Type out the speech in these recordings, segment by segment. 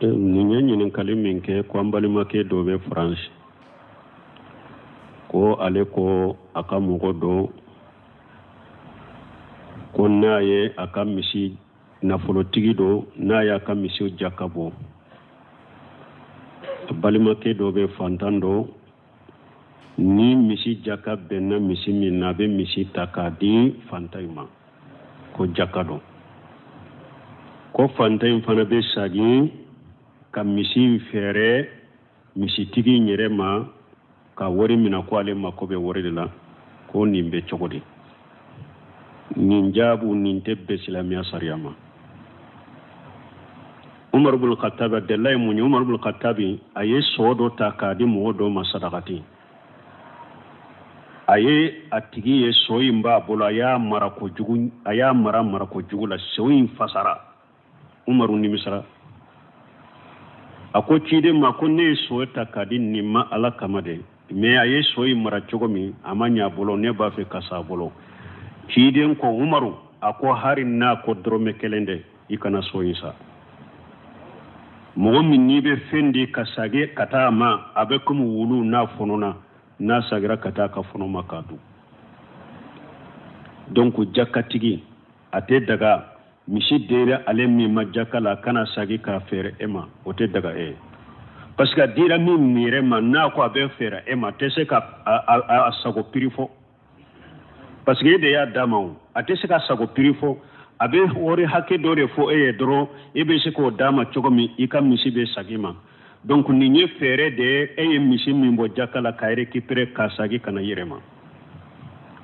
Ninya ɲininkali min kɛ ko an balimakɛ dɔ bɛ France ko ale ko a ka mɔgɔ dɔ ko n'a ye a ka misi nafolotigi dɔ n'a y'a ka misiw ja ka bɔ balimakɛ dɔ bɛ fantan dɔ ni misi jaka bɛnna misi min na a bɛ misi ta k'a di fantan in ma ko jaka dɔ ko fantan in fana bɛ sagi ka misi fɛrɛ misitigi in yɛrɛ ma ka wari mina ko ale mako bɛ wari de la ko nin bɛ cogo di nin jaabu nin tɛ bɛn silamɛya sariya ma Umar ibn Khattab Abdallah mun ye Umar ibn Khattab a ye sɔ dɔ ta k'a di mɔgɔ dɔ ma sadakati a ye a tigi ye sɔ in b'a bolo a y'a mara kojugu la sɔ in fasara Umaru nimisara a ko ciden ma ko ne ye sɔ ta k'a di nin ma Ala kama de mais a ye sɔ in mara cogo min a ma ɲɛ a bolo ne b'a fɛ ka sa a bolo ciden ko Umaru a ko hari n'a ko dɔrɔmɛ kelen dɛ i kana sɔ in sa mɔgɔ min n'i bɛ fɛn di ka sage ka taa ma a bɛ komi wulu n'a fɔnɔna n'a sagira ka taa ka fɔnɔ ma k'a dun donc jakatigi a tɛ daga misi dira ale min ma jaka la kana sagi k'a fɛrɛ e ma o tɛ daga e parce que a dira min yɛrɛ ma n'a ko a bɛ fɛrɛ e ma tɛ se ka a sago piri fɔ parce que e de y'a d'a ma o a tɛ se ka sago piri fɔ a bɛ wari hakɛ dɔ de fɔ e ye dɔrɔn e bɛ se k'o d'a ma cogo min i ka misi bɛ sagi ma donc nin ye fɛrɛ de ye e ye misi min bɔ jaka la k'a récupérer k'a sagi kana yɛrɛ ma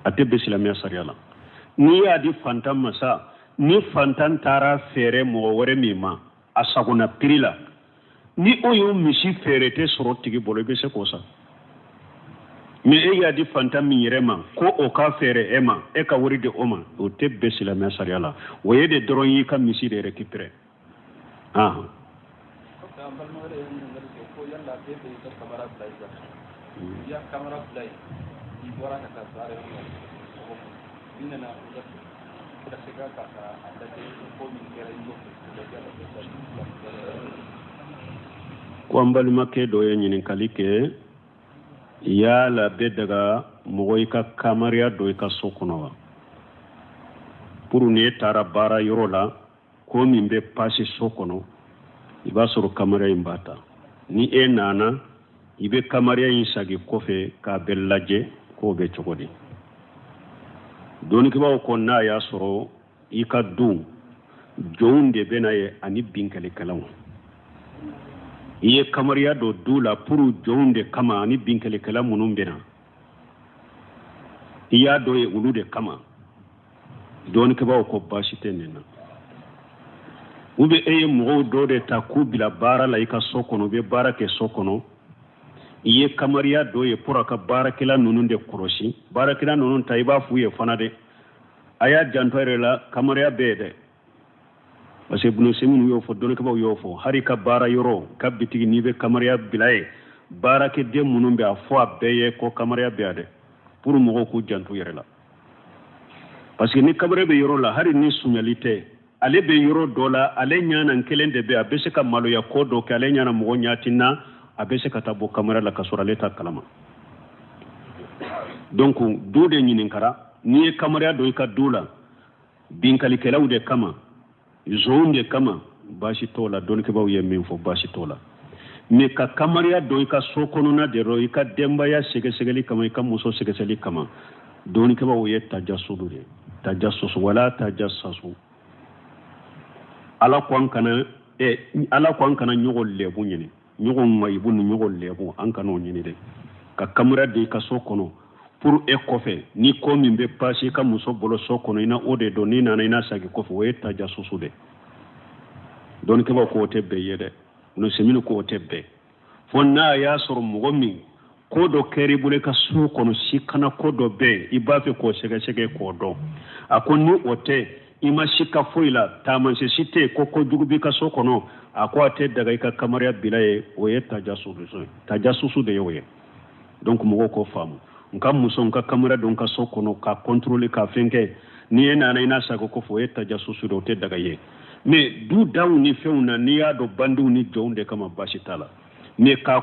a tɛ bɛn silamɛya sariya la n'i y'a di fantan ma sa ni fantan taara fɛrɛ mɔgɔ wɛrɛ min ma a sagona piri la ni o y'o misi fɛrɛ tɛ sɔrɔ tigi bolo i bɛ se k'o sa mais e y'a di fantan min yɛrɛ ma ko o ka fɛrɛ e ma e ka wari di o ma o tɛ bɛn silamɛya sariya la o ye de dɔrɔn y'i ka misi de récupérer ko an balimakɛ dɔ ye ɲininkali kɛ yala bɛ daga mɔgɔ i ka kamariya dɔ i ka so kɔnɔ wa pour ni e taara baara yɔrɔ la ko min bɛ pasi so kɔnɔ i b'a sɔrɔ kamariya in b'a ta ni e nana i bɛ kamariya in sagi kɔfɛ k'a bɛ lajɛ k'o bɛ cogo di dɔnnikɛbaw ko n'a y'a sɔrɔ i ka du jɔnw de bɛ na ye ani binkalikɛlaw i ye kamariya dɔ du la pour jɔnw de kama ani binkalikɛla minnu bɛ na i y'a dɔ ye olu de kama dɔnnikɛbaw ko baasi tɛ nin na ou bien e ye mɔgɔw dɔ de ta k'u bila baara la i ka so kɔnɔ u bɛ baara kɛ so kɔnɔ i ye kamariya dɔ ye pour a ka baarakɛla ninnu de kɔlɔsi baarakɛla ninnu ta i b'a f'u ye fana dɛ a y'a janto yɛrɛ la kamariya bɛ ye dɛ parce que Ibn Simin y'o fɔ dɔnnikɛbaw y'o fɔ hari ka baara yɔrɔ ka bitigi n'i bɛ kamariya bila ye baarakɛden minnu bɛ a fɔ a bɛɛ ye ko kamariya bɛ yan dɛ pour mɔgɔw k'u janto yɛrɛ la parce que ni kamariya bɛ yɔrɔ la hari ni sunyali tɛ ale bɛ yɔrɔ dɔ la ale ɲana kelen de bɛ a bɛ se ka maloya ko dɔ kɛ ale ɲana mɔgɔ ɲati na a bɛ se ka taa bɔ kamariya la ka sɔrɔ ale ta kalama donc du de ɲininkara n'i ye kamariya dɔ i ka du la binkalikɛlaw de kama zon de kama baasi t'o la dɔnnikɛbaw ye min fɔ baasi t'o la mais ka kamariya dɔ i ka so kɔnɔna de rɔ i ka denbaya sɛgɛsɛgɛli kama i ka muso sɛgɛsɛgɛli kama dɔnnikɛbaw ye tajasudu de tajasusu wala tajasasu ala ko an kana ɲɔgɔn lɛbu ɲini ɲɔgɔn mayibu ni ɲɔgɔn lɛbu an kana o ɲini dɛ ka kamariya de i ka so kɔnɔ pour e kɔfɛ ni ko min bɛ pasi ka muso bolo so kɔnɔ i na o de dɔn n'i nana i n'a sagi kɔfɛ o ye tajasusu de dɔnnikɛbaw ko o tɛ bɛɛ ye dɛ nusemini ko o tɛ bɛɛ fo n'a y'a sɔrɔ mɔgɔ min ko dɔ kɛra i bolo i ka so kɔnɔ si kana ko dɔ bɛɛ i b'a fɛ k'o sɛgɛsɛgɛ k'o dɔn a ko ni o tɛ i ma si ka foyi la taamansi si tɛ ko kojugu b'i ka so kɔnɔ a ko a tɛ daga i ka kamariya bila ye o ye tajasusu de ye o ye donc mɔgɔw k'o faamu nka muso nka kamera don ka so kɔnɔ ka contrôler ka fɛn kɛ ni e nana i n'a sago ko fo e tajasusu de o tɛ daga ye mais du daw ni fewna ni ya do bandu ni jonde kama bashi tala mais ka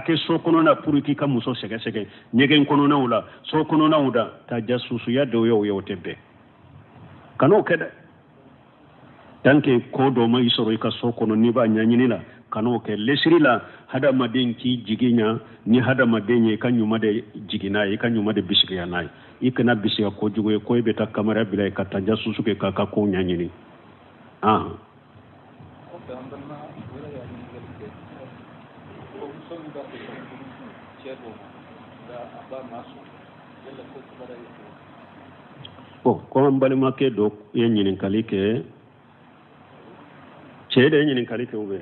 ke so kono na pour ki ka muso sege sege nyegen kono na wala so kono na wuda ta jasusu ya do yo tebe kano kede tanke ko do ma isoro ka so kono ni ba nyanyini la kano ke lesiri la hada maden ki jiginya ni hada maden kan nyuma de jigina e kan nyuma de bishriya nai ikana bishya ko jugo ko be ta kamera bila ka ta jasusu ke ka ko nyanyini ko mbali make do yenyin kalike cede yenyin kalike ube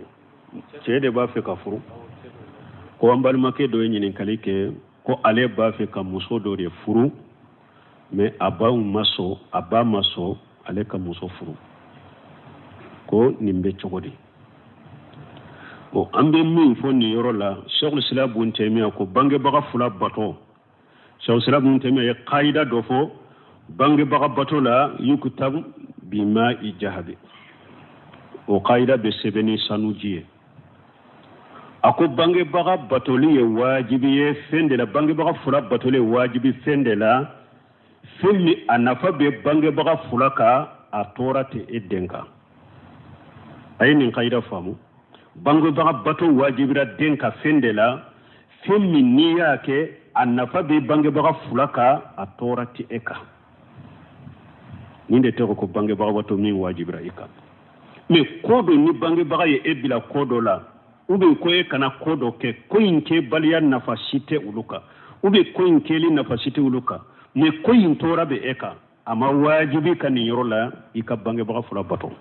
cede ba fe ka furu ko mbali make do yenyin kalike ko ale ba fe ka muso do de furu mais aba maso ale ka muso furu ko nimbe chogodi ambe min fo ni yoro la Sheikhul Islam Ibn Taymiyyah ko bange baga fula bato Sheikhul Islam Ibn Taymiyyah qaida do fo bange baga bato la yukutab bima ijahabi o qaida be sebeni sanuji ako bange baga batoli ye wajibi ye fende la bange baga fula batoli wajibi fende la filmi anafa be bange baga fula ka a torate edenka ayini qaida famu bango baga bato wajibira denka fendela filmi niya ke annafa be bange baga fulaka a torati eka ninde teko ko bange baga bato min wajibira eka me kodo ni bange baga ye ebila kodo la ube ko e kana kodo ke ko inke baliya nafa site uluka ube ko inke li nafa site uluka me ko intora be eka ama wajibi kan yorola ika bange baga fula bato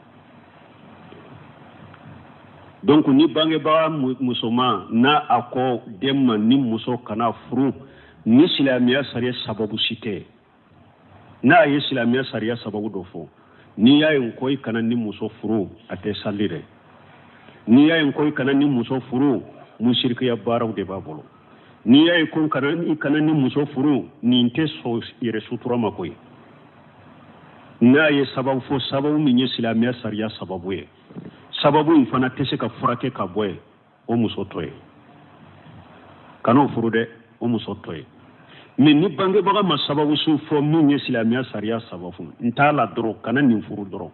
donc ni bange ba musoma na ako demma ni muso kana furu ni islamiya sariya sababu site na islamiya sariya sababu do fo ni yayin koy kana ni muso furu ate sallire ni yayin koy kana ni muso furu mushrika baraw de babolo ni yayin kon kana ni muso furu ni inte so ire sutura makoy na ye sababu fo sababu min islamiya sariya sababu ye sababu in fana tese ka furake ka boye o muso toye kano furu de o muso toye mais ni bange baga ma sababu su fo min ye silamiya sariya sababu ntala doro kana nin furu doro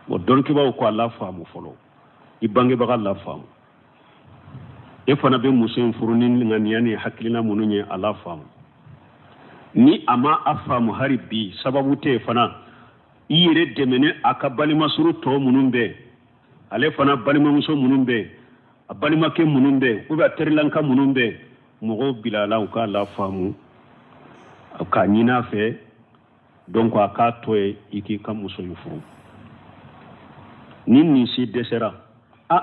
bo donki ba ko Allah faamu folo i bange baga Allah faamu e fana be muso in furu ni ngani yani hakilina mununye Allah faamu ni ama afamu hari bi sababu te fana iyere demene akabali masuru to munumbe ale fana balima muso munumbe balima ke munumbe uba terilanka munumbe mogo bilala ka la famu ka nyina fe donc aka toye iki kam muso yufuru nini si desera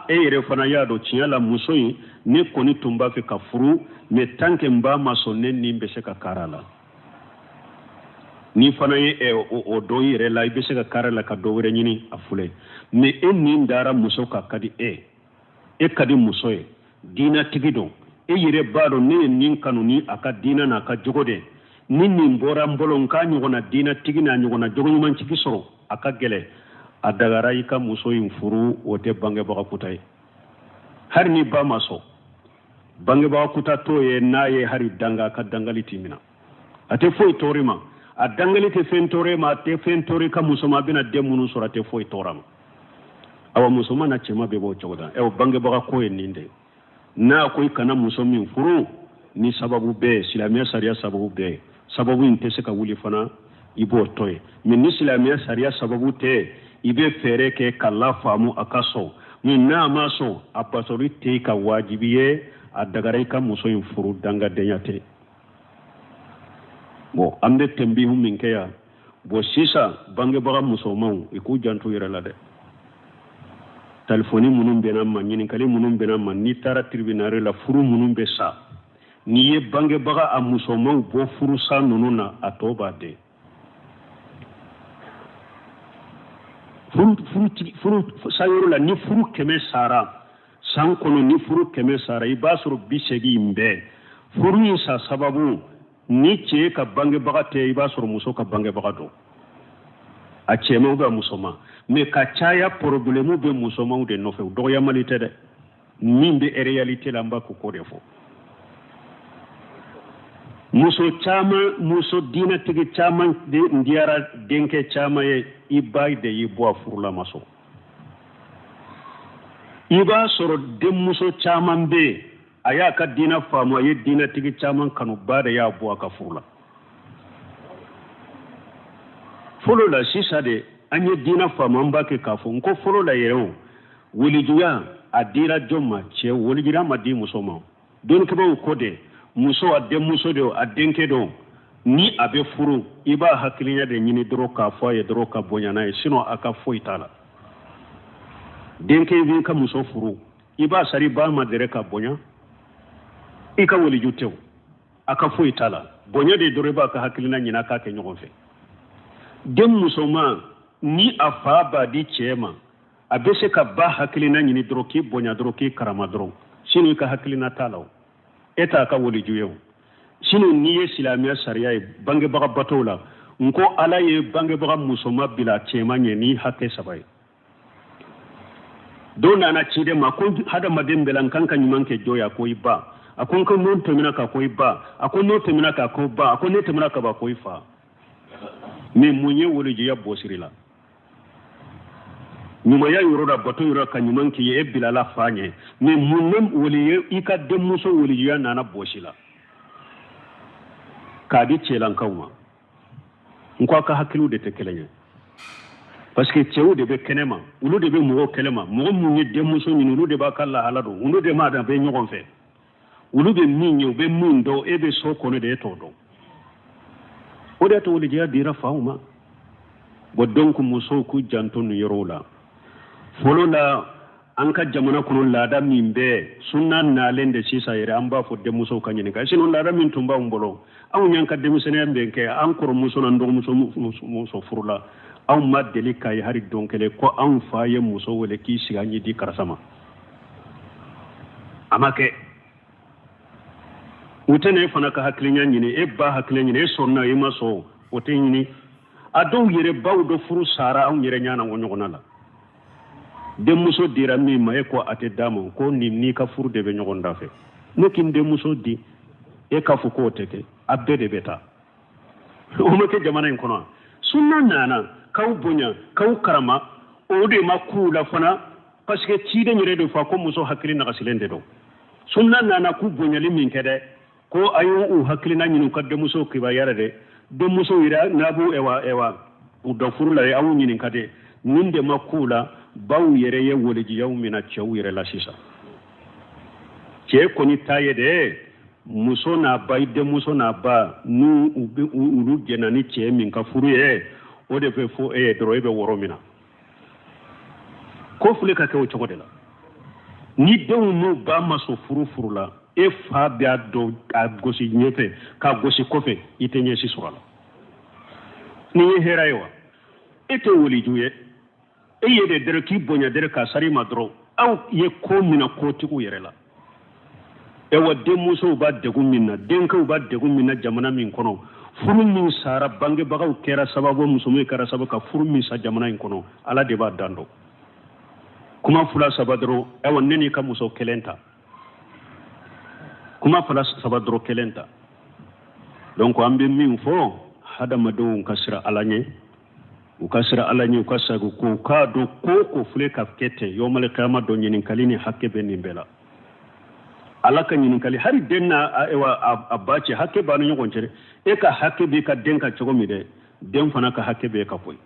ere fana yado tiala muso yi ne koni tumba fe ka furu me tanke mba maso ne nimbe se ka karala ni fana ye o do yire la ibe se ka karala ka do wure nyini afule me enni ndara muso ka kadi kadi muso e dina tigido yire bado ne nin kanu ni aka dina na ka jogode ninni mbora mbolon ka nyugona dina tigina nyugona jogo man ciki soro aka gele adagara ika muso yin furu wote bange baka kutai har ni ba maso bange baka kuta to ye na ye hari danga ka dangali timina ate foi torima a dangali te fentore ma te fentore ka muso ma bina demunu sura te foi torama awa muso ma na chema bebo chogoda bange baka ko ninde na ko kana muso min furu ni sababu be silamiya sariya sababu be sababu intese ka wuli fana ibo toye min ni silamiya sariya sababu te ibe fere ke kala famu akaso min na maso apasori te ka wajibiye adagare ka muso in furu danga denyate bo amde tembi hum min kaya bo sisa bange baga muso maw iku jantu yere la de telefoni munum bena man nyini kali munum bena man ni tara tribunal la furu munum be sa ni ye bange baga a muso maw bo furu sa nununa atoba de furu sayoro la ni furu keme sara san kono ni furu keme sara ibasuru bisegi imbe furu ni sa sababu ni che ka bange baga te ibasuru muso ka bange baga do a cɛmanw bɛ muso ma mais ka caya problème bɛ musomanw de nɔfɛ dɔgɔyamali tɛ dɛ min bɛ réalité la n b'a ko de fɔ muso diinɛtigi caman de diyara denkɛ caman ye i ba de y'i bɔ a furula ma sɔn i b'a sɔrɔ denmuso caman bɛ yen a y'a ka diinɛ faamu a ye diinɛtigi caman kanu ba de y'a bɔ a ka furu la fɔlɔ la sisan de an ye diinɛ faamu an b'a kɛ k'a fɔ n ko fɔlɔ la yɛrɛ o welijuya a dira jɔn ma cɛ welijura ma di muso ma dɔnnikɛbaw ko de muso a denmuso de a denkɛ dɔn ni a bɛ furu i b'a hakiliya de ɲini dɔrɔn k'a fɔ a ye dɔrɔn ka bonya n'a ye sinon a ka foyi t'a la denkɛ b'i ka muso furu i b'a sari ba ma dɛrɛ ka bonya i ka weliju tɛ o a ka foyi t'a la bonya de dɔrɔn i b'a ka hakilina ɲini k'a kɛ ɲɔgɔn fɛ den musoman ni a fa b'a di cɛ ma a bɛ se ka ba hakilina ɲini dɔrɔn k'i bonya dɔrɔn k'i karama dɔrɔn sinon i ka hakilina t'a la o e t'a ka weliju ye o sinon n'i ye silamɛya sariya ye bangebaga batow la n ko ala ye bangebaga musoma bila cɛman ɲɛ ni hakɛ saba ye dɔw nana ciden ma ko hadamaden bɛɛ la n kan ka ɲuman kɛ jɔ ye a ko i ba a ko n ka n'o tɛmɛna ka ko i ba a ko n'o tɛmɛna ka ko ba a ko ne tɛmɛna ka ba ko i fa mais mun ye welejuya bɔsiri la ɲumanya yɔrɔ la bato yɔrɔ ka ɲuman k'i ye e bilala fa ɲɛ mais mun ne wele ye i ka denmuso welejuya nana bɔsi la k'a di cɛlankaw ma n ko a ka hakiliw de tɛ kelen ye parce que cɛw de bɛ kɛnɛ ma olu de bɛ mɔgɔw kɛlɛ ma mɔgɔ minnu ye denmuso ɲini olu de b'a ka lahala dɔn olu de m'a dɔn bɛ ɲɔgɔn fɛ olu bɛ min ye u bɛ min dɔn e bɛ so kɔnɔ de e t'o dɔn o de y'a to welejuya dira faw ma bon donc musow k'u janto nin yɔrɔw la fɔlɔ la an ka jamana kɔnɔ laada min bɛ sunna nalen de sisan yɛrɛ an b'a fɔ denmusow ka ɲininka sinon laada min tun b'anw bolo anw y'an ka denmisɛnniya bɛn kɛ an kɔrɔmuso n'an dɔgɔmuso furu la anw ma deli k'a ye hali don kelen ko anw fa ye muso wele k'i sigi an ɲɛ di karisa ma a ma kɛ u tɛna e fana ka hakiliya ɲini e ba hakiliya ɲini e sɔnna e ma sɔn o tɛ ɲini a dɔw yɛrɛ baw dɔ furu sara anw yɛrɛ ɲana o ɲɔgɔnna la denmuso dira min ma e ko a tɛ d'a ma ko n'i ka furu de bɛ ɲɔgɔn da fɛ ne k'i denmuso di e k'a fɔ k'o tɛ kɛ a bɛɛ de bɛ taa o ma kɛ jamana in kɔnɔ sunna nana k'aw bonya k'aw karama o de ma k'u la fana parce que ciden yɛrɛ de fɔ ko muso hakili nagasilen de don sunna nana k'u bonyali min kɛ dɛ ko a y'u hakilina ɲini u ka denmuso kibaruya dɛ denmuso yɛrɛ n'a b'u u dɔ furu la aw ɲininka de nin de ma k'u la baw yɛrɛ ye welejuyaw mina cɛw yɛrɛ la sisan cɛ kɔni ta ye dɛ muso n'a ba i denmuso n'a ba n'u olu jɛnna ni cɛ min ka furu ye o de bɛ fɔ e ye dɔrɔn e bɛ wɔrɔ min na ko fili ka kɛ o cogo de la ni denw n'u ba ma sɔn furu la e fa bɛ a dɔn k'a gosi ɲɛfɛ k'a gosi kɔfɛ i tɛ ɲɛsi sɔrɔ a la nin ye hɛrɛ ye wa e tɛ weliju ye e ye de dɛrɛ k'i bonya dɛrɛ k'a sari ma dɔrɔn aw ye ko minɛ kotigiw yɛrɛ la ewa denmusow b'a degun min na denkɛw b'a degun min na jamana min kɔnɔ furu min sara bangebagaw kɛra sababu musomanw kɛra sababu ka furu min sa jamana in kɔnɔ ala de b'a dan dɔn kuma fila saba dɔrɔn ewa ne n'i ka muso kelen ta kuma fila saba dɔrɔn kelen ta donc an bɛ min fɔ hadamadenw ka sira ala ɲɛ u ka sira ala ɲɛ u ka sago ko k'a dɔn ko filɛ ka kɛ ten yɔmali kiyama dɔn ɲininkali ni hakɛ bɛ nin bɛɛ la ala ka ɲininkali hali den n'a a ba cɛ hakɛ b'a ni ɲɔgɔn cɛ e ka hakɛ b'i ka den ka cogo min dɛ den fana ka hakɛ b'e ka koyi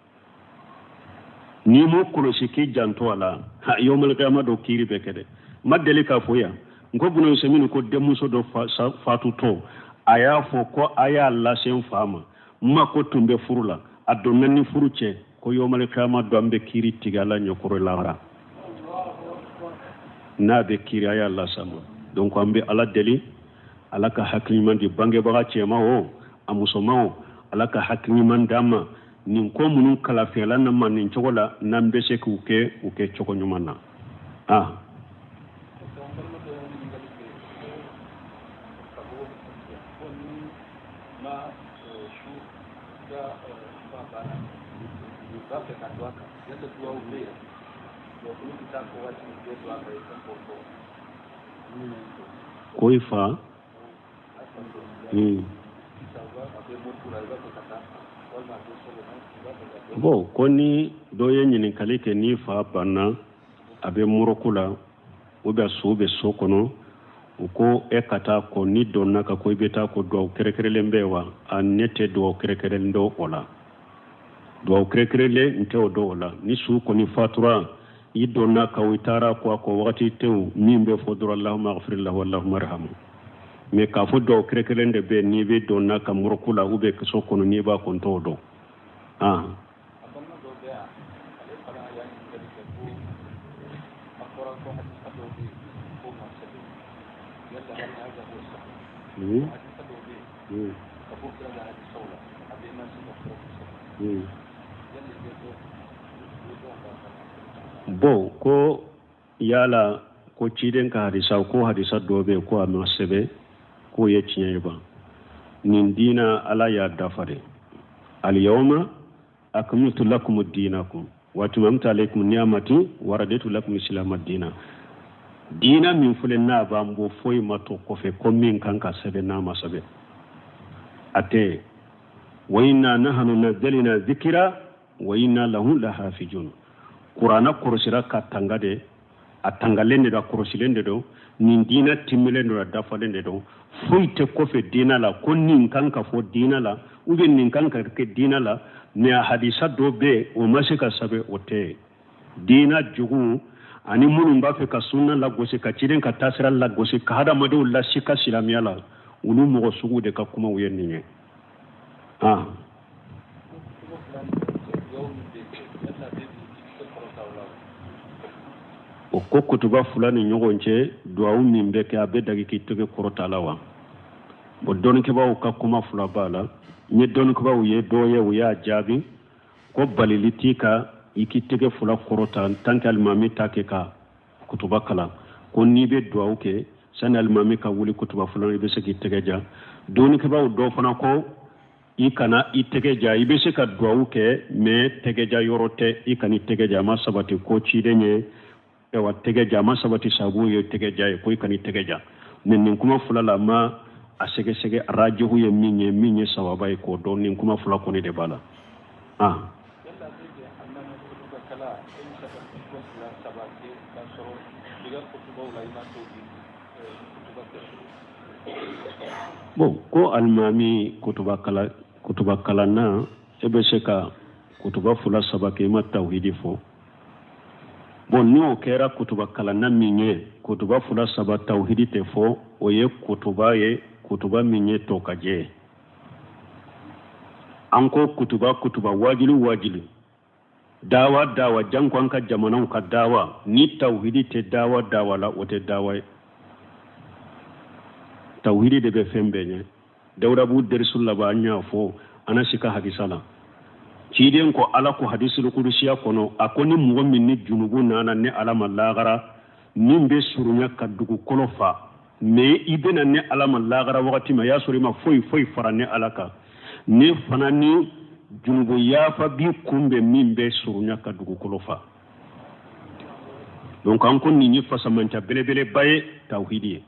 n'i m'o kɔlɔsi k'i janto a la yɔmali kiyama dɔn kiiri bɛ kɛ dɛ ma deli k'a fɔ yan n ko buna yusemini ko denmuso dɔ fatutɔ a y'a fɔ ko a y'a lase n fa ma ma ko tun bɛ furu la a donna ni furu cɛ ko yɔmali kiyama dɔn an bɛ kiiri tigɛ a la ɲɛkɔrɔ lahara n'a bɛ kiiri a y'a lasa ma donc an bɛ ala deli ala ka hakili ɲuman di bangebaga cɛma o a musoman o ala ka hakili ɲuman d'an ma nin ko minnu kalafiyala na ma nin cogo la n'an bɛ se k'u kɛ cogo ɲuman na koi fa bo koni do ye ɲininkali kɛ ni fa banna a bɛ moroku la u bɛ so bɛ so kɔnɔ u ko e ka taa kɔ ni dɔnna ka ko i bɛ taa ko duwawu kɛrɛkɛrɛlen bɛ wa a ne tɛ duwawu kɛrɛkɛrɛlen dɔ o la duwawu kɛrɛkɛrɛlen n tɛ o dɔn o la ni su kɔni fatura i dɔnna ka i taara ko a kɔ wagati tɛw min bɛ fɔ dɔrɔn allahumma ghfir lahu allahumma arhamhu mais k'a fɔ duwawu kɛrɛkɛrɛlen de bɛ n'i bɛ dɔnna ka moroku la u bɛ so kɔnɔ n'i b'a ko n t'o dɔn bon ko yala ko ciden ka hadisa ko hadisa dɔ bɛ ko a ma sɛbɛ ko ye tiɲɛ ye ban nin diina ala y'a dafare alyawma akmaltu lakum dinakum wa atmamtu alaykum ni'mati wa raditu lakum islam diina diina min filɛ n'a b'an bɔ foyi ma to kɔfɛ ko min kan ka sɛbɛn n'a ma sɛbɛn a tɛ wa inna nahnu nazzalna dhikra wa inna lahu lahafizun Qur'ana korosira ka tanga de a tangalen de da korosilen de do nin diina timmilen do dafalen de do foyi tɛ kɔfɛ diina la ko nin kan ka fɔ diina la ou bien nin kan ka kɛ diina la mais a hadisa dɔ bɛ o ma se ka sɛbɛn o tɛ diina jugu ani minnu b'a fɛ ka sunna lagosi ka ciden ka taasira lagosi ka hadamadenw lasi ka silamɛya la olu mɔgɔ sugu de ka kumaw ye nin ye o ko kutuba fila ni ɲɔgɔn cɛ duwawu min bɛ kɛ a bɛ dagi k'i tɛgɛ kɔrɔta la wa bon dɔnnikɛbaaw ka kuma fila b'a la n ye dɔnnikɛbaaw ye dɔw ye u y'a jaabi ko balili t'i ka i k'i tɛgɛ fila kɔrɔta tant que alimami t'a kɛ ka kutuba kalan ko n'i bɛ duwawu kɛ sani alimami ka wuli kutuba fila i bɛ se k'i tɛgɛ ja dɔnnikɛbaaw dɔw fana ko i kana i tɛgɛ ja i bɛ se ka duwawu kɛ mais tɛgɛ ja yɔrɔ tɛ i kana i tɛgɛ ja a ma sabati ko ciden ye wa tɛgɛ ja a ma sabati sabu ye tɛgɛ ja ye ko i kana i tɛgɛ ja mais nin kuma fila la ma a sɛgɛsɛgɛ rajihu ye min ye sababa ye k'o dɔn nin kuma fila kɔni de b'a la bon ko alimami kutuba kalan na e bɛ se ka kutuba fila saba kɛ i ma tawhidi fɔ bon n'o kɛra kutuba kalan na min ye kutuba fila saba tawhidi tɛ fɔ o ye kutuba min ye tɔ ka jɛ an ko kutuba wajili dawa jan ko an ka jamanaw ka dawa ni tawhidi tɛ dawa la o tɛ dawa ye tawhidi de bɛ fɛn bɛɛ ɲɛ dawuda b'u derisu laban an y'a fɔ ana sika hadisa la ciden ko ala ko hadisul kudusiya kɔnɔ a ko ni mɔgɔ min ni junubu nana ni ala ma lagara min bɛ surunya ka dugukolo fa mais i bɛna ni ala ma lagara wagati ma y'a sɔrɔ i ma foyi fara ni ala kan ne fana ni junubu yafa bi kunbɛn min bɛ surunya ka dugukolo fa donc an ko nin ye fasamanca belebeleba ye tawhidi ye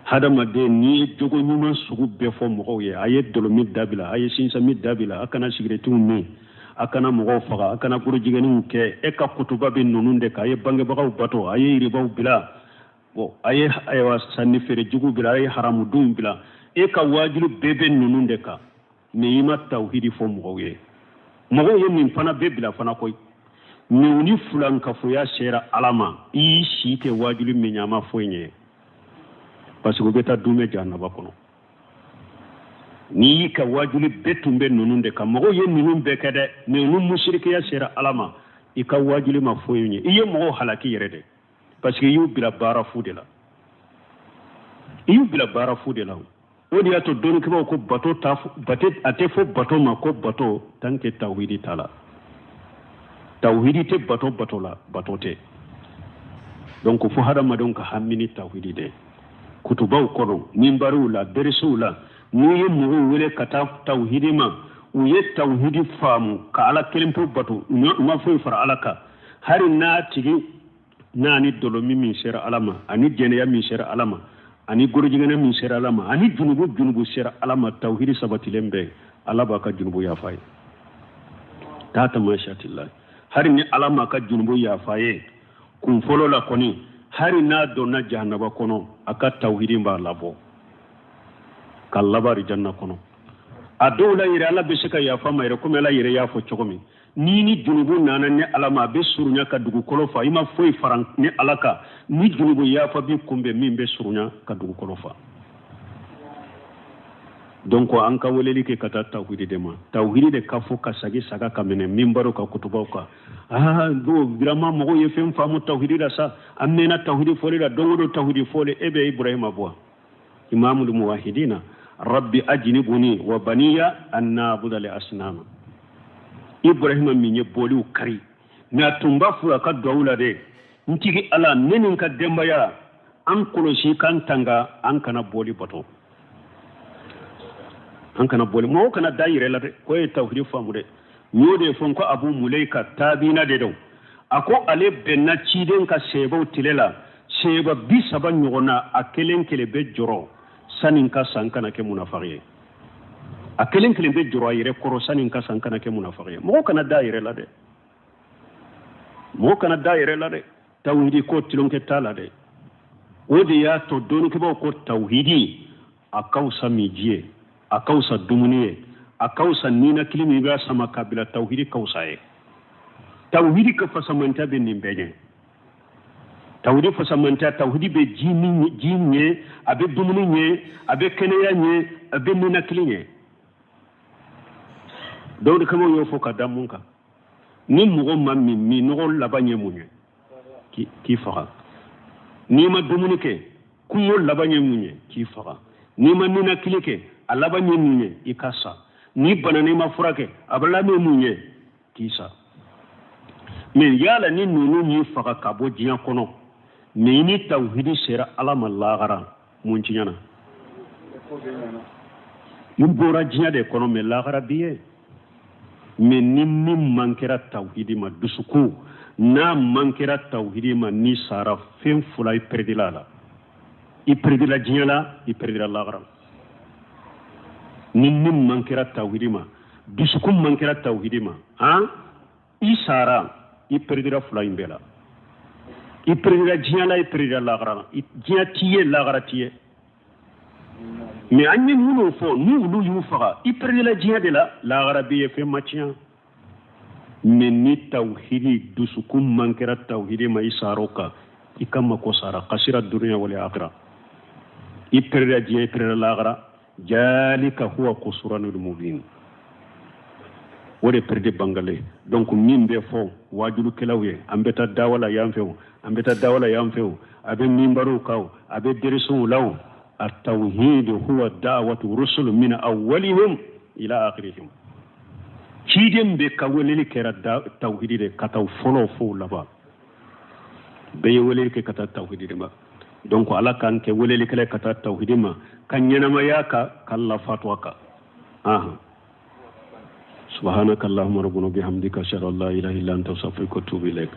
hadamaden ni ye jogo ɲuman sugu bɛɛ fɔ mɔgɔw ye a ye dolomi dabila a ye sinsami dabila a kana sigiretiw min a kana mɔgɔw faga a kana burujigɛniw kɛ e ka kutuba bɛ ninnu de kan a ye bangebagaw bato a ye yiribaw bila bon a ye sanni feere jugu bila a ye haramudenw bila e ka wajilu bɛɛ bɛ ninnu de kan mais i ma tawhidi fɔ mɔgɔw ye mɔgɔw ye nin fana bɛɛ bila fana koyi mais u ni fulankafoya sera ala ma i y'i si kɛ wajilu min ɲɛ a ma foyi ɲɛ parce que u bɛ taa dunmɛ jahanaba kɔnɔ n'i y'i ka wajuli bɛɛ tun bɛ ninnu de kan mɔgɔw ye ninnu bɛɛ kɛ dɛ mais ni musirikiya sera ala ma i ka wajuli ma foyi ɲɛ i ye mɔgɔw halaki yɛrɛ de parce que i y'u bila baara fu de la o de y'a to dɔnnikɛbaw ko bato a tɛ fɔ bato ma ko bato tant que tawhidi t'a la tawhidi tɛ bato la bato tɛ donc fo hadamadenw ka hamini tawhidi de kutubaw kɔnɔ minbariw la beresiw la n'i ye mɔgɔw wele ka taa tawhidi ma u ye tawhidi faamu ka ala kelen pe batu ma foyi fara ala ka hari n'a tigi n'a ni dolomi min sera ala ma ani jɛnɛya min sera ala ma ani gorojigɛnɛ min sera ala ma ani junubu sera ala ma tawhidi sabatilen bɛɛ ala b'a ka junubu yafa ye tata mashatillah hari ni ala ma ka junubu yafa ye kun fɔlɔ la kɔni hari n'a donna jahanaba kɔnɔ a ka tawhidi b'a labɔ ka labari janna kɔnɔ a dɔw la yɛrɛ ala bɛ se ka yafa ma yɛrɛ komi ala yɛrɛ y'a fɔ cogo min ni junubu nana ni ala ma a bɛ surunya ka dugukolo fa i ma foyi fara ni ala ka ni junubu yafa bi kunbɛn min bɛ surunya ka dugukolo fa donc an ka weleli kɛ ka taa tawhidi de ma tawhidi de ka fɔ ka sagi saga ka minɛ minbaro ka kutubaw kan birama mɔgɔw ye fɛn faamu tawhidi la sa an mɛnna tawhidi fɔli la don o don tawhidi fɔli e bɛ ibrahima bɔ imamul muwahidina rabbi ajnibuni wa baniya an na'budu al asnama ibrahima min ye bɔliw kari mais a tun b'a fɔ a ka duwawu la dɛ n tigi ala ne ni n ka denbaya an kɔlɔsi k'an tanga an kana bɔli bato an kana bɔli mɔgɔw kana da yɛrɛ la dɛ ko ye tawhidi faamu dɛ n y'o de fɔ n ko abu mulayka taabina de don a ko ale bɛnna ciden ka sɛbaw tile la sɛba 30 ɲɔgɔn na a kelen kelen bɛ jɔrɔ sani ka san kana kɛ munafaki ye a kelen kelen bɛ jɔrɔ a yɛrɛ kɔrɔ sani ka san kana kɛ munafaki ye mɔgɔw kana da yɛrɛ la dɛ mɔgɔw kana da yɛrɛ la dɛ tawhidi ko tilonkɛ t'a la dɛ o de y'a to dɔɔnikɛbaw ko tawhidi a ka wusa min ji ye a ka wusa dumuni ye a ka wusa ninakili min b'a sama k'a bila tawhidi ka wusa ye tawhidi ka fasamanta bɛ nin bɛɛ ɲɛ tawhidi fasamanta tawhidi bɛ ji ɲɛ a bɛ dumuni ɲɛ a bɛ kɛnɛya ɲɛ a bɛ ninakili ɲɛ dɔw de kama y'o fɔ ka da mun kan ni mɔgɔ ma min nɔgɔ laban ye mun ye k'i faga n'i ma dumuni kɛ kungo laban ye mun ye k'i faga n'i ma ninakili kɛ a laban ye mun ye i ka sa ni bana n'i ma furakɛ a bɛ laban mun ye k'i sa mais yala ni ninnu y'i faga ka bɔ diɲɛ kɔnɔ mais ni tawhidi sera ala ma lahara mun ci ɲana i bɔra diɲɛ de kɔnɔ mais lahara b'i ye mais ni min man kɛra tawhidi ma dusukun n'a man kɛra tawhidi ma ni sara fɛn fila i perdila la i perdila diɲɛ la i perdila lahara ni min man kɛra tawhidi ma dusukun man kɛra tawhidi ma i sara i perdila fila in bɛɛ la i perdila diɲɛ la i perdila lahara la diɲɛ t'i ye lahara t'i ye mais an ye minnu fɔ ni olu y'u faga i perdila diɲɛ de la lahara b'i ye fɛn ma tiɲɛ mais ni tawhidi dusukun man kɛra tawhidi ma i sara o kan i ka mako sara kasira dunuya wal akhirah i perdila diɲɛ i perdila lahara jalika huwa khusranul mubin o de perde bangale donc min bɛ fɔ wajulukɛlaw ye an bɛ taa dawala yan fɛ o an bɛ taa dawala yan fɛ o a bɛ minbariw kan o a bɛ derisow la o التوحيد هو دعوة رسل من أولهم إلى آخرهم كيدم بكولي كرا التوحيد دي كتاو فلو فو لبا بيولي كتا التوحيد دي ما دونك على كان كولي كلا كتا التوحيد ما كان ينما ياكا كلا فاتواكا سبحانك اللهم ربنا بحمدك أشهد أن لا إله إلا أنت أستغفرك وأتوب إليك